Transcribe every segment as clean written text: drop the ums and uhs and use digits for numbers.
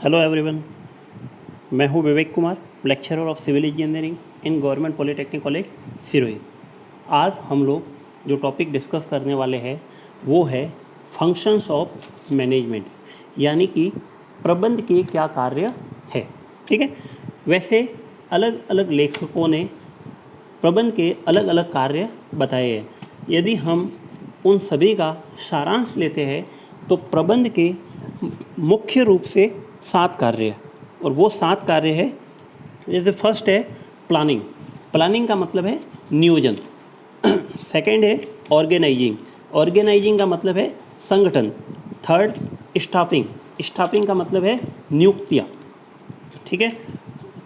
Hello everyone, मैं हूं Vivek Kumar, lecturer of civil engineering in government polytechnic college Sirohi. आज हम लोग जो टॉपिक डिस्कस करने वाले हैं वो है फंक्शंस ऑफ मैनेजमेंट, यानी कि प्रबंध के क्या कार्य है। ठीक है। वैसे अलग अलग लेखकों ने प्रबंध के अलग अलग कार्य बताए हैं। यदि हम उन सभी का सारांश लेते हैं तो प्रबंध के मुख्य रूप से 7 कार्य है, और वो 7 कार्य है। जैसे फर्स्ट है प्लानिंग। प्लानिंग का मतलब है नियोजन। सेकंड है ऑर्गेनाइजिंग। ऑर्गेनाइजिंग का मतलब है संगठन। Third staffing. स्टाफिंग का मतलब है नियुक्तियाँ। ठीक है।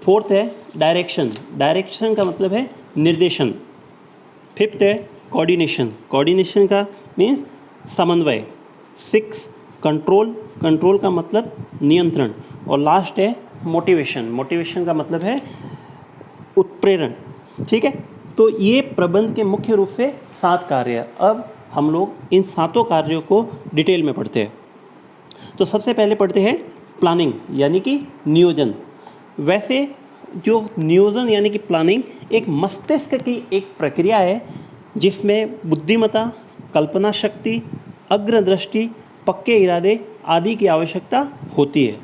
फोर्थ है डायरेक्शन। डायरेक्शन का मतलब है निर्देशन। फिफ्थ है कोऑर्डिनेशन। कोऑर्डिनेशन का मीन्स समन्वय। Six control. कंट्रोल का मतलब नियंत्रण। और लास्ट है मोटिवेशन। मोटिवेशन का मतलब है उत्प्रेरण। ठीक है। तो ये प्रबंध के मुख्य रूप से 7 कार्य है। अब हम लोग इन 7 कार्यों को डिटेल में पढ़ते हैं। तो सबसे पहले पढ़ते हैं प्लानिंग, यानी कि नियोजन। वैसे जो नियोजन यानी कि प्लानिंग एक मस्तिष्क की एक प्रक्रिया है जिसमें बुद्धिमत्ता, कल्पना शक्ति, अग्रदृष्टि, पक्के इरादे आदि की आवश्यकता होती है।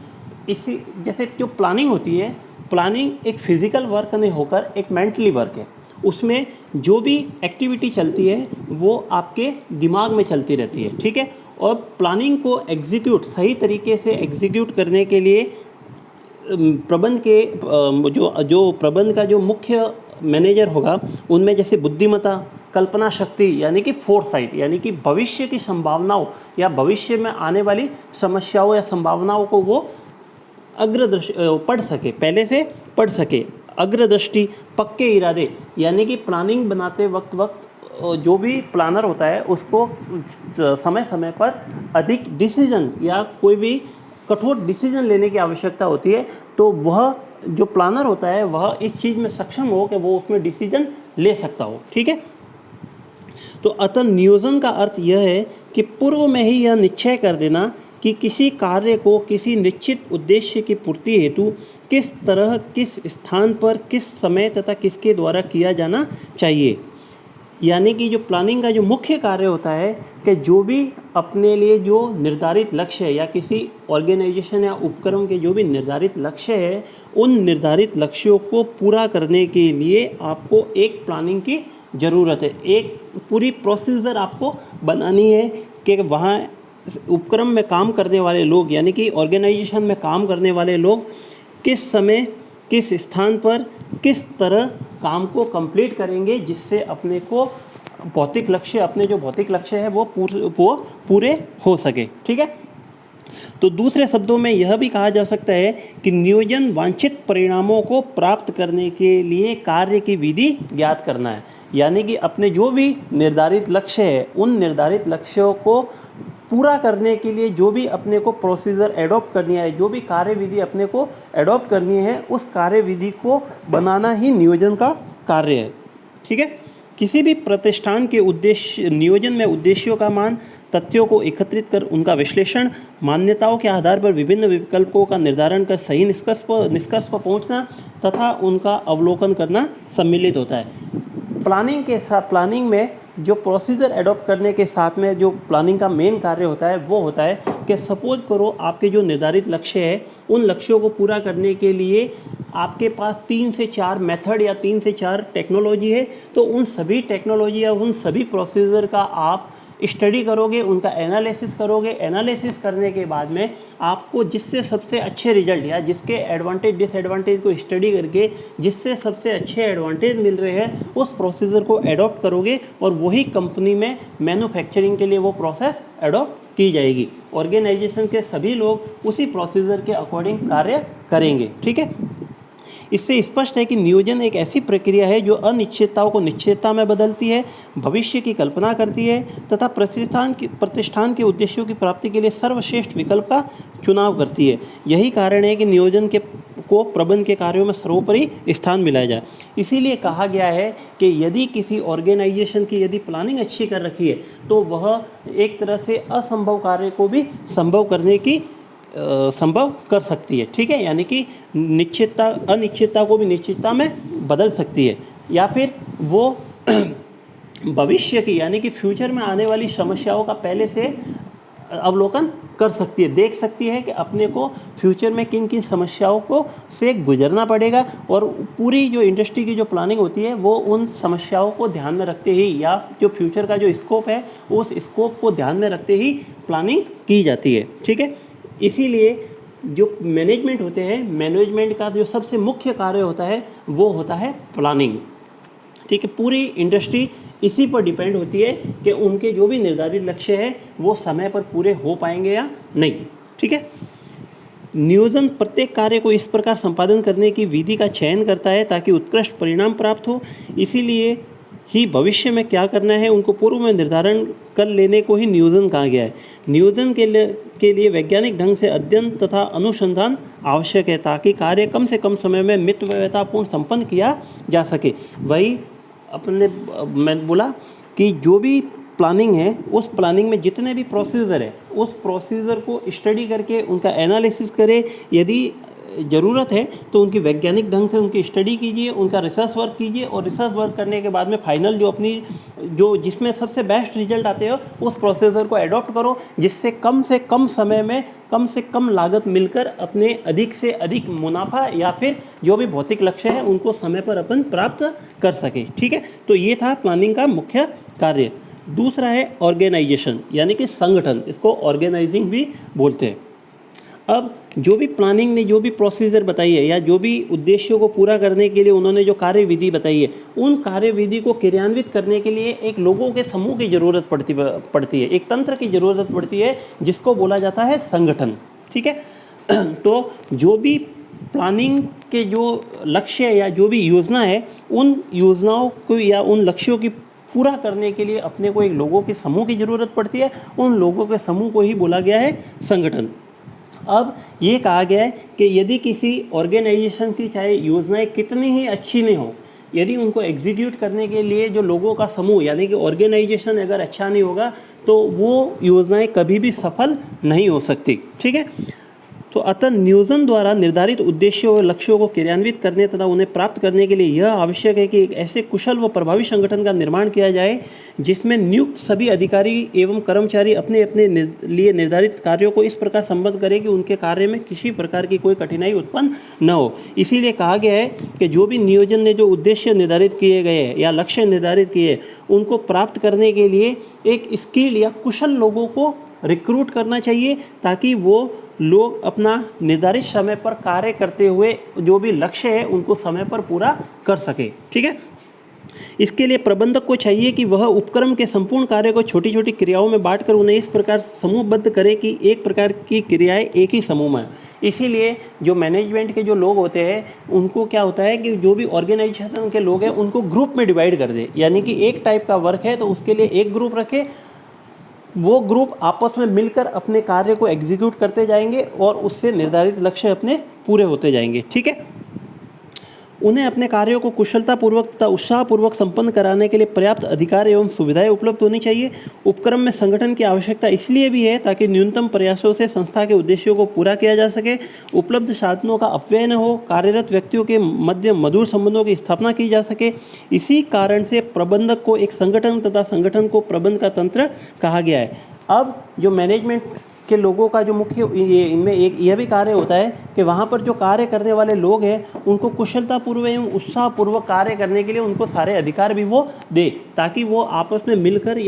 इसी जैसे जो प्लानिंग होती है, प्लानिंग एक फिजिकल वर्क नहीं होकर एक मेंटली वर्क है। उसमें जो भी एक्टिविटी चलती है वो आपके दिमाग में चलती रहती है। ठीक है। और प्लानिंग को एग्जीक्यूट सही तरीके से एग्जीक्यूट करने के लिए प्रबंध के जो प्रबंध का जो मुख्य मैनेजर होगा उनमें जैसे बुद्धिमत्ता, कल्पना शक्ति यानी कि फोरसाइट, यानी कि भविष्य की संभावनाओं या भविष्य में आने वाली समस्याओं या संभावनाओं को वो अग्रदृष्टि पढ़ सके, पहले से पढ़ सके। अग्रदृष्टि, पक्के इरादे, यानी कि प्लानिंग बनाते वक्त जो भी प्लानर होता है उसको समय समय पर अधिक डिसीजन या कोई भी कठोर डिसीजन लेने की आवश्यकता होती है। तो वह जो प्लानर होता है वह इस चीज़ में सक्षम हो कि वो उसमें डिसीजन ले सकता हो। ठीक है। तो अतः नियोजन का अर्थ यह है कि पूर्व में ही यह निश्चय कर देना कि किसी कार्य को किसी निश्चित उद्देश्य की पूर्ति हेतु किस तरह, किस स्थान पर, किस समय तथा किसके द्वारा किया जाना चाहिए। यानी कि जो प्लानिंग का जो मुख्य कार्य होता है कि जो भी अपने लिए जो निर्धारित लक्ष्य है या किसी ऑर्गेनाइजेशन या उपक्रम के जो भी निर्धारित लक्ष्य है, उन निर्धारित लक्ष्यों को पूरा करने के लिए आपको एक प्लानिंग की ज़रूरत है। एक पूरी प्रोसीजर आपको बनानी है कि वहाँ उपक्रम में काम करने वाले लोग यानी कि ऑर्गेनाइजेशन में काम करने वाले लोग किस समय, किस स्थान पर, किस तरह काम को कंप्लीट करेंगे जिससे अपने को भौतिक लक्ष्य, अपने जो भौतिक लक्ष्य है वो पूरे हो सके। ठीक है। तो दूसरे शब्दों में यह भी कहा जा सकता है कि नियोजन वांछित परिणामों को प्राप्त करने के लिए कार्य की विधि ज्ञात करना है। यानी कि अपने जो भी निर्धारित लक्ष्य है उन निर्धारित लक्ष्यों को पूरा करने के लिए जो भी अपने को प्रोसीजर एडॉप्ट करनी है, जो भी कार्य विधि अपने को एडॉप्ट करनी है, उस कार्य विधि को बनाना ही नियोजन का कार्य है। ठीक है। किसी भी प्रतिष्ठान के उद्देश्य नियोजन में उद्देश्यों का मान, तथ्यों को एकत्रित कर उनका विश्लेषण, मान्यताओं के आधार पर विभिन्न विकल्पों का निर्धारण कर सही निष्कर्ष पर पहुंचना तथा उनका अवलोकन करना सम्मिलित होता है। प्लानिंग में जो प्रोसीजर एडॉप्ट करने के साथ में जो प्लानिंग का मेन कार्य होता है वो होता है कि सपोज करो आपके जो निर्धारित लक्ष्य है उन लक्ष्यों को पूरा करने के लिए आपके पास 3 से 4 मेथड या 3 से 4 टेक्नोलॉजी है। तो उन सभी टेक्नोलॉजी या उन सभी प्रोसीजर का आप स्टडी करोगे, उनका एनालिसिस करोगे। एनालिसिस करने के बाद में आपको जिससे सबसे अच्छे रिजल्ट या जिसके एडवांटेज डिसएडवांटेज को स्टडी करके जिससे सबसे अच्छे एडवांटेज मिल रहे हैं उस प्रोसीजर को एडॉप्ट करोगे और वही कंपनी में मैन्युफैक्चरिंग के लिए वो प्रोसेस एडॉप्ट की जाएगी। ऑर्गेनाइजेशन के सभी लोग उसी प्रोसीजर के अकॉर्डिंग कार्य करेंगे। ठीक है। इससे स्पष्ट है कि नियोजन एक ऐसी प्रक्रिया है जो अनिश्चितताओं को निश्चितता में बदलती है, भविष्य की कल्पना करती है तथा प्रतिष्ठान के उद्देश्यों की प्राप्ति के लिए सर्वश्रेष्ठ विकल्प का चुनाव करती है। यही कारण है कि नियोजन को प्रबंध के कार्यों में सर्वोपरि स्थान मिलाया जाए। इसीलिए कहा गया है कि यदि किसी ऑर्गेनाइजेशन की यदि प्लानिंग अच्छी कर रखी है तो वह एक तरह से असंभव कार्य को भी संभव करने की संभव कर सकती है। ठीक है, यानी कि निश्चितता अनिश्चितता को भी निश्चितता में बदल सकती है, या फिर वो भविष्य की यानी कि फ्यूचर में आने वाली समस्याओं का पहले से अवलोकन कर सकती है, देख सकती है कि अपने को फ्यूचर में किन किन समस्याओं को से गुजरना पड़ेगा, और पूरी जो इंडस्ट्री की जो प्लानिंग होती है वो उन समस्याओं को ध्यान में रखते ही, या जो फ्यूचर का जो स्कोप है उस स्कोप को ध्यान में रखते ही प्लानिंग की जाती है। ठीक है, इसीलिए जो मैनेजमेंट होते हैं, मैनेजमेंट का जो सबसे मुख्य कार्य होता है वो होता है प्लानिंग। ठीक है, पूरी इंडस्ट्री इसी पर डिपेंड होती है कि उनके जो भी निर्धारित लक्ष्य है वो समय पर पूरे हो पाएंगे या नहीं। ठीक है, नियोजन प्रत्येक कार्य को इस प्रकार संपादन करने की विधि का चयन करता है ताकि उत्कृष्ट परिणाम प्राप्त हो। इसीलिए ही भविष्य में क्या करना है उनको पूर्व में निर्धारण कर लेने को ही नियोजन कहा गया है। नियोजन के लिए वैज्ञानिक ढंग से अध्ययन तथा अनुसंधान आवश्यक है ताकि कार्य कम से कम समय में मितव्ययतापूर्ण संपन्न किया जा सके। वही मैं बोला कि जो भी प्लानिंग है उस प्लानिंग में जितने भी प्रोसीजर है उस प्रोसीजर को स्टडी करके उनका एनालिसिस करें, यदि ज़रूरत है तो उनकी वैज्ञानिक ढंग से उनकी स्टडी कीजिए, उनका रिसर्च वर्क कीजिए, और रिसर्च वर्क करने के बाद में फाइनल जो अपनी जो जिसमें सबसे बेस्ट रिजल्ट आते हो उस प्रोसीजर को एडॉप्ट करो, जिससे कम से कम समय में कम से कम लागत मिलकर अपने अधिक से अधिक मुनाफा या फिर जो भी भौतिक लक्ष्य है उनको समय पर अपन प्राप्त कर सके। ठीक है, तो ये था प्लानिंग का मुख्य कार्य। दूसरा है ऑर्गेनाइजेशन यानी कि संगठन, इसको ऑर्गेनाइजिंग भी बोलते हैं। अब जो भी प्लानिंग ने जो भी प्रोसीजर बताई है या जो भी उद्देश्यों को पूरा करने के लिए उन्होंने जो कार्य विधि बताई है, उन कार्य विधि को क्रियान्वित करने के लिए एक लोगों के समूह की ज़रूरत पड़ती है, एक तंत्र की ज़रूरत पड़ती है जिसको बोला जाता है संगठन। ठीक है, तो जो भी प्लानिंग के जो लक्ष्य या जो भी योजना है उन योजनाओं को या उन लक्ष्यों की पूरा करने के लिए अपने को एक लोगों के समूह की ज़रूरत पड़ती है। उन लोगों के समूह को ही बोला गया है संगठन। अब ये कहा गया है कि यदि किसी ऑर्गेनाइजेशन की चाहे योजनाएं कितनी ही अच्छी नहीं हो, यदि उनको एग्जीक्यूट करने के लिए जो लोगों का समूह यानी कि ऑर्गेनाइजेशन अगर अच्छा नहीं होगा तो वो योजनाएं कभी भी सफल नहीं हो सकती। ठीक है, तो अतः नियोजन द्वारा निर्धारित उद्देश्यों और लक्ष्यों को क्रियान्वित करने तथा उन्हें प्राप्त करने के लिए यह आवश्यक है कि एक ऐसे कुशल व प्रभावी संगठन का निर्माण किया जाए जिसमें नियुक्त सभी अधिकारी एवं कर्मचारी अपने अपने लिए निर्धारित कार्यों को इस प्रकार संबद्ध करें कि उनके कार्य में किसी प्रकार की कोई कठिनाई उत्पन्न न हो। इसीलिए कहा गया है कि जो भी नियोजन ने जो उद्देश्य निर्धारित किए गए हैं या लक्ष्य निर्धारित किए उनको प्राप्त करने के लिए एक स्किल या कुशल लोगों को रिक्रूट करना चाहिए ताकि वो लोग अपना निर्धारित समय पर कार्य करते हुए जो भी लक्ष्य है उनको समय पर पूरा कर सके। ठीक है, इसके लिए प्रबंधक को चाहिए कि वह उपक्रम के संपूर्ण कार्य को छोटी छोटी क्रियाओं में बांटकर उन्हें इस प्रकार समूहबद्ध करे कि एक प्रकार की क्रियाएं एक ही समूह में। इसीलिए जो मैनेजमेंट के जो लोग होते हैं उनको क्या होता है कि जो भी ऑर्गेनाइजेशन के लोग हैं उनको ग्रुप में डिवाइड कर दे, यानी कि एक टाइप का वर्क है तो उसके लिए एक ग्रुप रखे, वो ग्रुप आपस में मिलकर अपने कार्य को एग्जीक्यूट करते जाएंगे और उससे निर्धारित लक्ष्य अपने पूरे होते जाएंगे। ठीक है, उन्हें अपने कार्यों को कुशलतापूर्वक तथा उत्साहपूर्वक संपन्न कराने के लिए पर्याप्त अधिकार एवं सुविधाएं उपलब्ध होनी चाहिए। उपक्रम में संगठन की आवश्यकता इसलिए भी है ताकि न्यूनतम प्रयासों से संस्था के उद्देश्यों को पूरा किया जा सके, उपलब्ध साधनों का अपव्यय न हो, कार्यरत व्यक्तियों के मध्य मधुर संबंधों की स्थापना की जा सके। इसी कारण से प्रबंधक को एक संगठन तथा संगठन को प्रबंध का तंत्र कहा गया है। अब जो मैनेजमेंट के लोगों का जो मुख्य इनमें एक यह भी कार्य होता है कि वहाँ पर जो कार्य करने वाले लोग हैं उनको कुशलतापूर्वक एवं उत्साहपूर्वक कार्य करने के लिए उनको सारे अधिकार भी वो दे ताकि वो आपस में मिलकर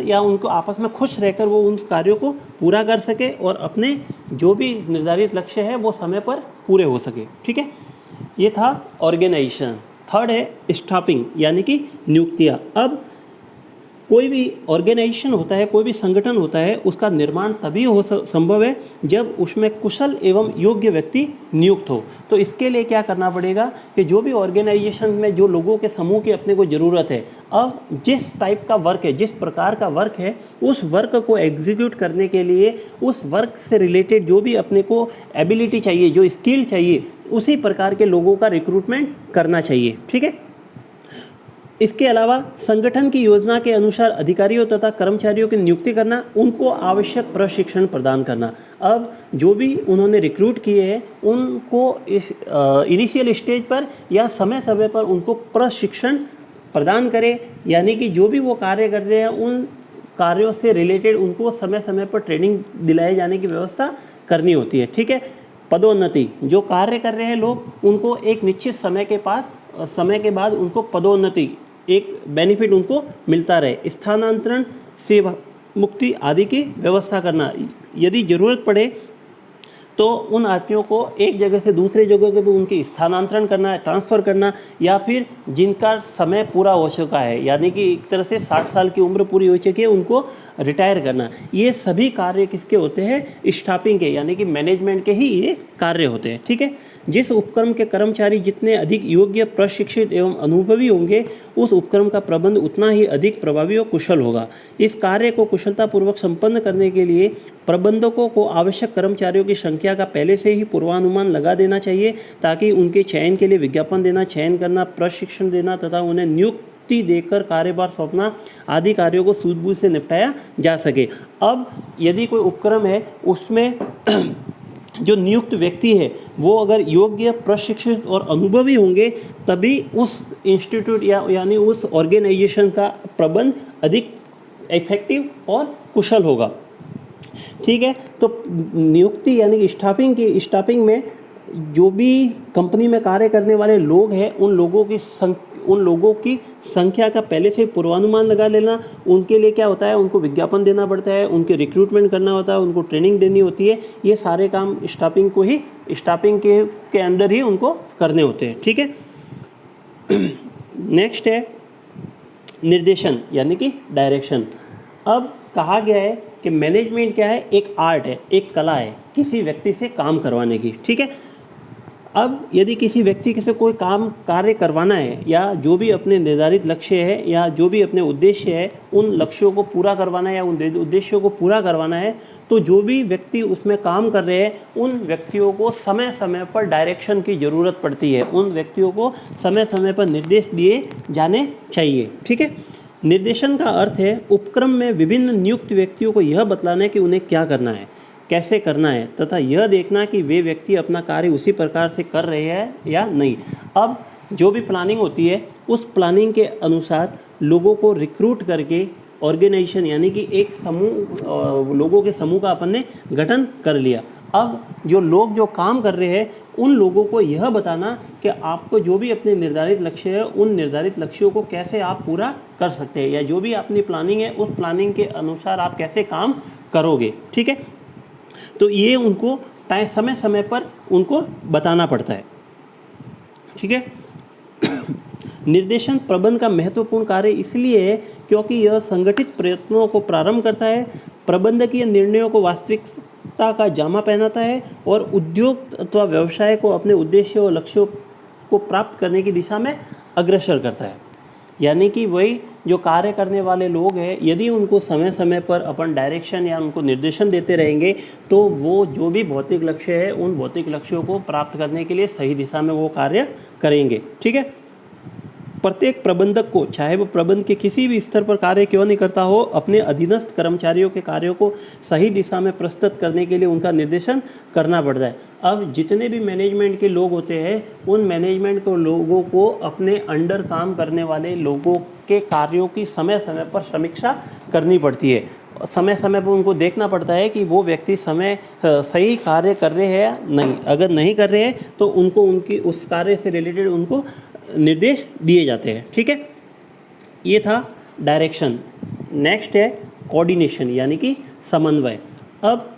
या उनको आपस में खुश रहकर वो उन कार्यों को पूरा कर सके और अपने जो भी निर्धारित लक्ष्य है वो समय पर पूरे हो सके। ठीक है, ये था ऑर्गेनाइजेशन। थर्ड है स्टाफिंग यानी कि नियुक्तियाँ। अब कोई भी ऑर्गेनाइजेशन होता है, कोई भी संगठन होता है, उसका निर्माण तभी संभव है जब उसमें कुशल एवं योग्य व्यक्ति नियुक्त हो। तो इसके लिए क्या करना पड़ेगा कि जो भी ऑर्गेनाइजेशन में जो लोगों के समूह की अपने को ज़रूरत है, अब जिस टाइप का वर्क है, जिस प्रकार का वर्क है, उस वर्क को एग्जीक्यूट करने के लिए उस वर्क से रिलेटेड जो भी अपने को एबिलिटी चाहिए, जो स्किल चाहिए, उसी प्रकार के लोगों का रिक्रूटमेंट करना चाहिए। ठीक है, इसके अलावा संगठन की योजना के अनुसार अधिकारियों तथा कर्मचारियों की नियुक्ति करना, उनको आवश्यक प्रशिक्षण प्रदान करना। अब जो भी उन्होंने रिक्रूट किए हैं उनको इस इनिशियल स्टेज पर या समय समय पर उनको प्रशिक्षण प्रदान करें, यानी कि जो भी वो कार्य कर रहे हैं उन कार्यों से रिलेटेड उनको समय समय पर ट्रेनिंग दिलाए जाने की व्यवस्था करनी होती है। ठीक है। पदोन्नति, जो कार्य कर रहे हैं लोग उनको एक निश्चित समय के बाद उनको पदोन्नति, एक बेनिफिट उनको मिलता रहे। स्थानांतरण, सेवा मुक्ति आदि की व्यवस्था करना, यदि ज़रूरत पड़े तो उन आदमियों को एक जगह से दूसरे जगह पे उनकी स्थानांतरण करना, ट्रांसफ़र करना, या फिर जिनका समय पूरा हो चुका है, यानी कि एक तरह से 60 साल की उम्र पूरी हो चुकी है, उनको रिटायर करना। ये सभी कार्य किसके होते हैं? स्टाफिंग के, यानी कि मैनेजमेंट के ही ये कार्य होते हैं। ठीक है। जिस उपक्रम के कर्मचारी जितने अधिक योग्य, प्रशिक्षित एवं अनुभवी होंगे, उस उपक्रम का प्रबंध उतना ही अधिक प्रभावी और कुशल होगा। इस कार्य को कुशलतापूर्वक संपन्न करने के लिए प्रबंधकों को आवश्यक कर्मचारियों की संख्या का पहले से ही पूर्वानुमान लगा देना चाहिए, ताकि उनके चयन के लिए विज्ञापन देना, चयन करना, प्रशिक्षण देना तथा उन्हें नियुक्ति देकर कार्यभार सौंपना आदि कार्यों को सूझबूझ से निपटाया जा सके। अब यदि कोई उपक्रम है उसमें जो नियुक्त व्यक्ति है वो अगर योग्य, प्रशिक्षित और अनुभवी होंगे, तभी उस इंस्टीट्यूट यानी उस ऑर्गेनाइजेशन का प्रबंध अधिक इफेक्टिव और कुशल होगा। ठीक है। तो नियुक्ति यानी कि स्टाफिंग में जो भी कंपनी में कार्य करने वाले लोग हैं उन लोगों की संख्या का पहले से पूर्वानुमान लगा लेना। उनके लिए क्या होता है? उनको विज्ञापन देना पड़ता है, उनके रिक्रूटमेंट करना होता है, उनको ट्रेनिंग देनी होती है। ये सारे काम स्टाफिंग के अंडर ही उनको करने होते हैं। ठीक है। नेक्स्ट है निर्देशन यानी कि डायरेक्शन। अब कहा गया है कि मैनेजमेंट क्या है? एक आर्ट है, एक कला है किसी व्यक्ति से काम करवाने की। ठीक है। अब यदि किसी व्यक्ति से कोई कार्य करवाना है, या जो भी अपने निर्धारित लक्ष्य है या जो भी अपने उद्देश्य है उन लक्ष्यों को पूरा करवाना है या उन उद्देश्यों को पूरा करवाना है, तो जो भी व्यक्ति उसमें काम कर रहे हैं उन व्यक्तियों को समय समय पर डायरेक्शन की ज़रूरत पड़ती है। उन व्यक्तियों को समय समय पर निर्देश दिए जाने चाहिए। ठीक है। निर्देशन का अर्थ है उपक्रम में विभिन्न नियुक्त व्यक्तियों को यह बतलाना है कि उन्हें क्या करना है, कैसे करना है, तथा यह देखना कि वे व्यक्ति अपना कार्य उसी प्रकार से कर रहे हैं या नहीं। अब जो भी प्लानिंग होती है उस प्लानिंग के अनुसार लोगों को रिक्रूट करके ऑर्गेनाइजेशन यानी कि एक लोगों के समूह का अपन ने गठन कर लिया। अब जो लोग जो काम कर रहे हैं उन लोगों को यह बताना कि आपको जो भी अपने निर्धारित लक्ष्य है उन निर्धारित लक्ष्यों को कैसे आप पूरा कर सकते हैं, या जो भी अपनी प्लानिंग है उस प्लानिंग के अनुसार आप कैसे काम करोगे। ठीक है। तो ये उनको समय समय पर उनको बताना पड़ता है। ठीक है। निर्देशन प्रबंध का महत्वपूर्ण कार्य इसलिए है क्योंकि यह संगठित प्रयत्नों को प्रारंभ करता है, प्रबंधकीय निर्णयों को वास्तविकता का जामा पहनाता है और उद्योग अथवा व्यवसाय को अपने उद्देश्य और लक्ष्यों को प्राप्त करने की दिशा में अग्रसर करता है। यानी कि वही जो कार्य करने वाले लोग हैं, यदि उनको समय समय पर अपन डायरेक्शन या उनको निर्देशन देते रहेंगे तो वो जो भी भौतिक लक्ष्य है उन भौतिक लक्ष्यों को प्राप्त करने के लिए सही दिशा में वो कार्य करेंगे। ठीक है। प्रत्येक प्रबंधक को, चाहे वो प्रबंध के किसी भी स्तर पर कार्य क्यों नहीं करता हो, अपने अधीनस्थ कर्मचारियों के कार्यों को सही दिशा में प्रस्तुत करने के लिए उनका निर्देशन करना पड़ता है। अब जितने भी मैनेजमेंट के लोग होते हैं उन मैनेजमेंट को लोगों को अपने अंडर काम करने वाले लोगों के कार्यों की समय समय पर समीक्षा करनी पड़ती है। समय समय पर उनको देखना पड़ता है कि वो व्यक्ति सही कार्य कर रहे हैं या नहीं। अगर नहीं कर रहे हैं तो उनको उनकी उस कार्य से रिलेटेड उनको निर्देश दिए जाते हैं। ठीक है। ये था डायरेक्शन। नेक्स्ट है कोऑर्डिनेशन यानी कि समन्वय। अब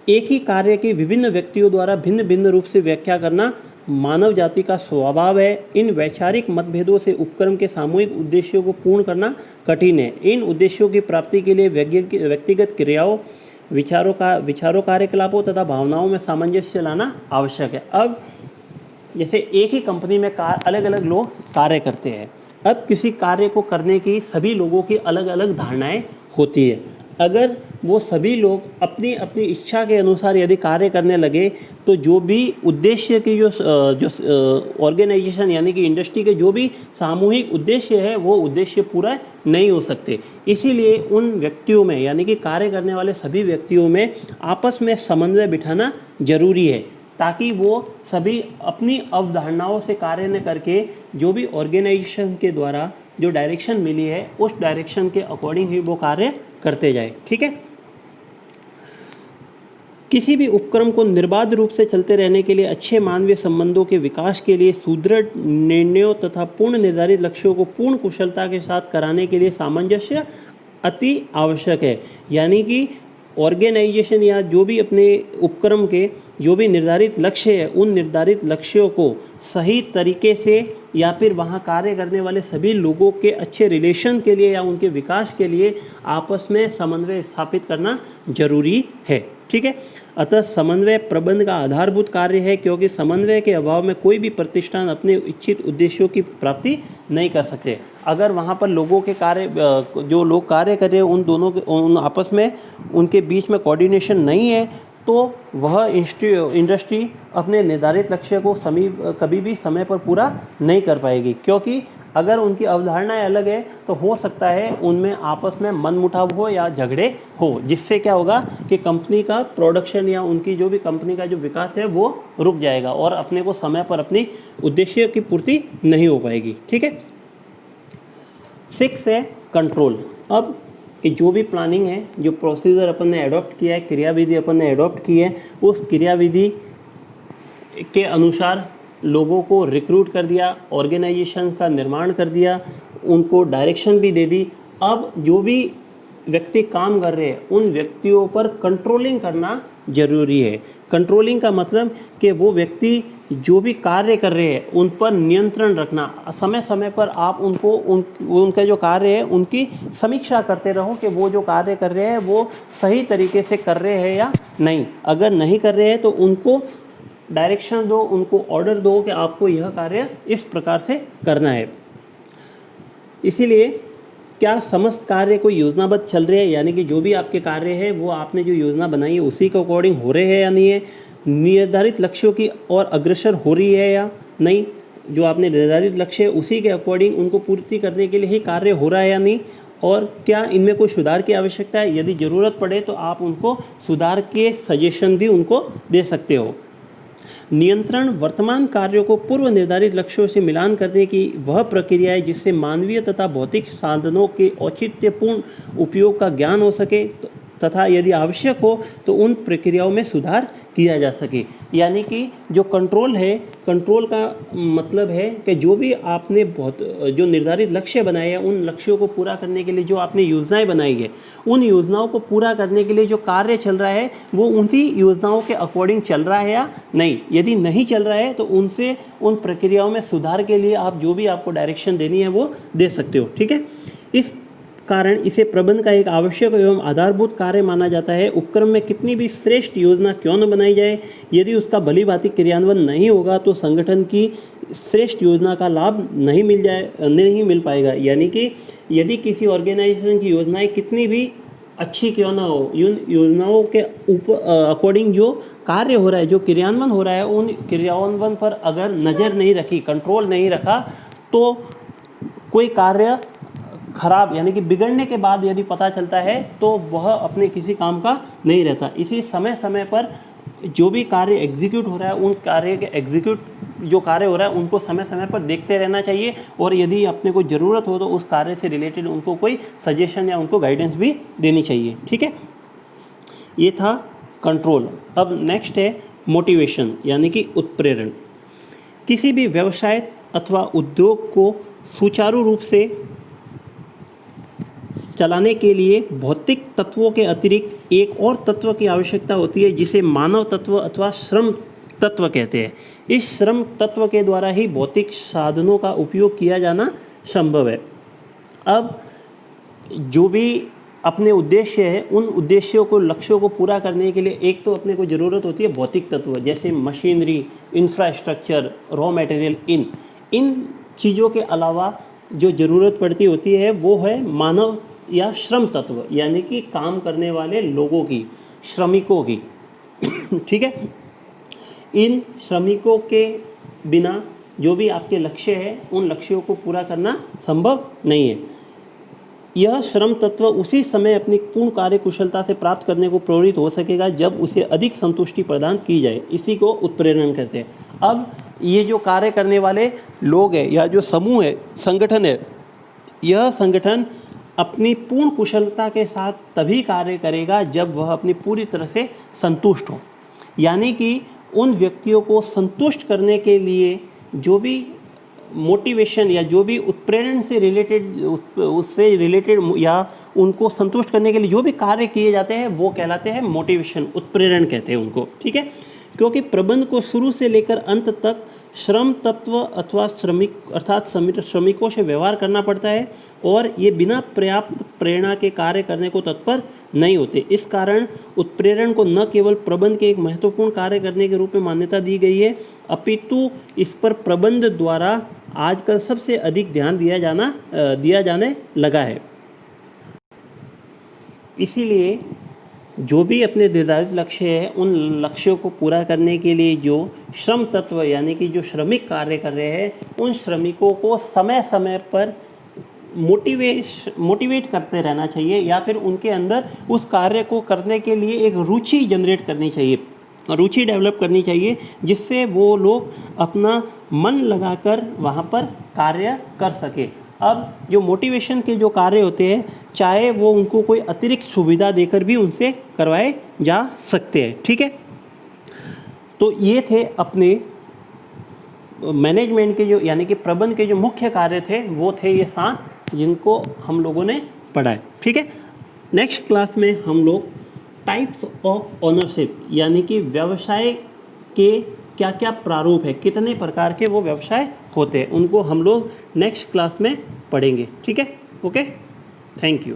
एक ही कार्य के विभिन्न व्यक्तियों द्वारा भिन्न भिन्न रूप से व्याख्या करना मानव जाति का स्वभाव है। इन वैचारिक मतभेदों से उपक्रम के सामूहिक उद्देश्यों को पूर्ण करना कठिन है। इन उद्देश्यों की प्राप्ति के लिए व्यक्तिगत क्रियाओं, विचारों, कार्यकलापों तथा भावनाओं में सामंजस्य लाना आवश्यक है। अब जैसे एक ही कंपनी में अलग अलग लोग कार्य करते हैं। अब किसी कार्य को करने की सभी लोगों की अलग अलग धारणाएं होती है। अगर वो सभी लोग अपनी अपनी इच्छा के अनुसार यदि कार्य करने लगे तो जो भी उद्देश्य की जो ऑर्गेनाइजेशन यानी कि इंडस्ट्री के जो भी सामूहिक उद्देश्य है वो उद्देश्य पूरा नहीं हो सकते। इसीलिए उन व्यक्तियों में यानी कि कार्य करने वाले सभी व्यक्तियों में आपस में समन्वय बिठाना जरूरी है, ताकि वो सभी अपनी अवधारणाओं से कार्य न करके जो भी ऑर्गेनाइजेशन के द्वारा जो डायरेक्शन मिली है उस डायरेक्शन के अकॉर्डिंग ही वो कार्य करते जाए। ठीक है। किसी भी उपक्रम को निर्बाध रूप से चलते रहने के लिए अच्छे मानवीय संबंधों के विकास के लिए सुदृढ़ निर्णयों तथा पूर्ण निर्धारित लक्ष्यों को पूर्ण कुशलता के साथ कराने के लिए सामंजस्य अति आवश्यक है। यानी कि ऑर्गेनाइजेशन या जो भी अपने उपक्रम के जो भी निर्धारित लक्ष्य है उन निर्धारित लक्ष्यों को सही तरीके से या फिर वहाँ कार्य करने वाले सभी लोगों के अच्छे रिलेशन के लिए या उनके विकास के लिए आपस में समन्वय स्थापित करना जरूरी है। ठीक है। अतः समन्वय प्रबंध का आधारभूत कार्य है, क्योंकि समन्वय के अभाव में कोई भी प्रतिष्ठान अपने इच्छित उद्देश्यों की प्राप्ति नहीं कर सकते। अगर वहाँ पर लोगों के कार्य जो लोग कार्य कर रहे हैं उन दोनों के उन आपस में उनके बीच में कोऑर्डिनेशन नहीं है तो वह इंडस्ट्री अपने निर्धारित लक्ष्य को कभी भी समय पर पूरा नहीं कर पाएगी, क्योंकि अगर उनकी अवधारणाएं अलग है तो हो सकता है उनमें आपस में मनमुटाव हो या झगड़े हो, जिससे क्या होगा कि कंपनी का प्रोडक्शन या उनकी जो भी कंपनी का जो विकास है वो रुक जाएगा और अपने को समय पर अपनी उद्देश्य की पूर्ति नहीं हो पाएगी। ठीक है। 6 है कंट्रोल। अब कि जो भी प्लानिंग है, जो प्रोसीजर अपन ने एडॉप्ट किया है, क्रियाविधि अपन ने एडॉप्ट की है, उस क्रियाविधि के अनुसार लोगों को रिक्रूट कर दिया, ऑर्गेनाइजेशन का निर्माण कर दिया, उनको डायरेक्शन भी दे दी। अब जो भी व्यक्ति काम कर रहे हैं उन व्यक्तियों पर कंट्रोलिंग करना जरूरी है। कंट्रोलिंग का मतलब कि वो व्यक्ति जो भी कार्य कर रहे हैं उन पर नियंत्रण रखना, समय समय पर आप उनको उनका जो कार्य है उनकी समीक्षा करते रहो कि वो जो कार्य कर रहे हैं वो सही तरीके से कर रहे हैं या नहीं। अगर नहीं कर रहे हैं तो उनको डायरेक्शन दो, उनको ऑर्डर दो कि आपको यह कार्य इस प्रकार से करना है। इसीलिए क्या समस्त कार्य कोई योजनाबद्ध चल रहे हैं, यानी कि जो भी आपके कार्य है वो आपने जो योजना बनाई है उसी के अकॉर्डिंग हो रहे हैं या नहीं है, निर्धारित लक्ष्यों की और अग्रसर हो रही है या नहीं, जो आपने निर्धारित लक्ष्य है उसी के अकॉर्डिंग उनको पूर्ति करने के लिए ही कार्य हो रहा है या नहीं, और क्या इनमें कोई सुधार की आवश्यकता है। यदि ज़रूरत पड़े तो आप उनको सुधार के सजेशन भी उनको दे सकते हो। नियंत्रण वर्तमान कार्यों को पूर्व निर्धारित लक्ष्यों से मिलान करने की वह प्रक्रिया है जिससे मानवीय तथा भौतिक साधनों के औचित्यपूर्ण उपयोग का ज्ञान हो सके तथा यदि आवश्यक हो तो उन प्रक्रियाओं में सुधार किया जा सके। यानी कि जो कंट्रोल है, कंट्रोल का मतलब है कि जो भी आपने जो निर्धारित लक्ष्य बनाए हैं उन लक्ष्यों को पूरा करने के लिए जो आपने योजनाएं बनाई है उन योजनाओं को पूरा करने के लिए जो कार्य चल रहा है वो उसी योजनाओं के अकॉर्डिंग चल रहा है या नहीं। यदि नहीं चल रहा है तो उन प्रक्रियाओं में सुधार के लिए आप जो भी आपको डायरेक्शन देनी है वो दे सकते हो। ठीक है। इस कारण इसे प्रबंध का एक आवश्यक एवं आधारभूत कार्य माना जाता है। उपक्रम में कितनी भी श्रेष्ठ योजना क्यों न बनाई जाए, यदि उसका भली-भांति क्रियान्वयन नहीं होगा तो संगठन की श्रेष्ठ योजना का लाभ नहीं मिल पाएगा। यानी कि यदि किसी ऑर्गेनाइजेशन की योजनाएं कितनी भी अच्छी क्यों ना हो, उन योजनाओं के अकॉर्डिंग जो कार्य हो रहा है, जो क्रियान्वयन हो रहा है, उन क्रियान्वयन पर अगर नज़र नहीं रखी, कंट्रोल नहीं रखा तो कोई कार्य खराब यानी कि बिगड़ने के बाद यदि पता चलता है तो वह अपने किसी काम का नहीं रहता। इसी समय समय पर जो भी कार्य एग्जीक्यूट हो रहा है उन कार्य के जो कार्य हो रहा है उनको समय समय पर देखते रहना चाहिए, और यदि अपने को ज़रूरत हो तो उस कार्य से रिलेटेड उनको कोई सजेशन या उनको गाइडेंस भी देनी चाहिए। ठीक है। ये था कंट्रोल। अब नेक्स्ट है मोटिवेशन यानी कि उत्प्रेरण। किसी भी व्यवसाय अथवा उद्योग को सुचारू रूप से चलाने के लिए भौतिक तत्वों के अतिरिक्त एक और तत्व की आवश्यकता होती है जिसे मानव तत्व अथवा श्रम तत्व कहते हैं। इस श्रम तत्व के द्वारा ही भौतिक साधनों का उपयोग किया जाना संभव है। अब जो भी अपने उद्देश्य है उन उद्देश्यों को लक्ष्यों को पूरा करने के लिए एक तो अपने को ज़रूरत होती है भौतिक तत्व, जैसे मशीनरी, इंफ्रास्ट्रक्चर, रॉ मटेरियल। इन चीज़ों के अलावा जो ज़रूरत पड़ती होती है वो है मानव या श्रम तत्व यानी कि काम करने वाले लोगों की, श्रमिकों की। ठीक है, इन श्रमिकों के बिना जो भी आपके लक्ष्य है उन लक्ष्यों को पूरा करना संभव नहीं है। यह श्रम तत्व उसी समय अपनी पूर्ण कार्य कुशलता से प्राप्त करने को प्रेरित हो सकेगा जब उसे अधिक संतुष्टि प्रदान की जाए। इसी को उत्प्रेरण कहते हैं। अब ये जो कार्य करने वाले लोग हैं या जो समूह है, संगठन है, यह संगठन अपनी पूर्ण कुशलता के साथ तभी कार्य करेगा जब वह अपनी पूरी तरह से संतुष्ट हो। यानी कि उन व्यक्तियों को संतुष्ट करने के लिए जो भी मोटिवेशन या जो भी उत्प्रेरण से रिलेटेड, उससे रिलेटेड या उनको संतुष्ट करने के लिए जो भी कार्य किए जाते हैं वो कहलाते हैं मोटिवेशन, उत्प्रेरण कहते हैं उनको। ठीक है, क्योंकि प्रबंध को शुरू से लेकर अंत तक श्रम तत्व अथवा श्रमिक अर्थात श्रमिकों से व्यवहार करना पड़ता है और ये बिना पर्याप्त प्रेरणा के कार्य करने को तत्पर नहीं होते। इस कारण उत्प्रेरण को न केवल प्रबंध के एक महत्वपूर्ण कार्य करने के रूप में मान्यता दी गई है, अपितु इस पर प्रबंध द्वारा आजकल सबसे अधिक ध्यान दिया जाने लगा है। इसीलिए जो भी अपने निर्धारित लक्ष्य है उन लक्ष्यों को पूरा करने के लिए जो श्रम तत्व यानी कि जो श्रमिक कार्य कर रहे हैं उन श्रमिकों को समय समय पर मोटिवेट करते रहना चाहिए या फिर उनके अंदर उस कार्य को करने के लिए एक रुचि जनरेट करनी चाहिए, रुचि डेवलप करनी चाहिए, जिससे वो लोग अपना मन लगाकर वहाँ पर कार्य कर सके। अब जो मोटिवेशन के जो कार्य होते हैं चाहे वो उनको कोई अतिरिक्त सुविधा देकर भी उनसे करवाए जा सकते हैं। ठीक है, तो ये थे अपने मैनेजमेंट के जो यानी कि प्रबंध के जो मुख्य कार्य थे वो थे ये 7 जिनको हम लोगों ने पढ़ा है। ठीक है, नेक्स्ट क्लास में हम लोग टाइप्स ऑफ ओनरशिप यानी कि व्यवसाय के क्या क्या प्रारूप है, कितने प्रकार के वो व्यवसाय होते हैं, उनको हम लोग नेक्स्ट क्लास में पढ़ेंगे। ठीक है, ओके, थैंक यू।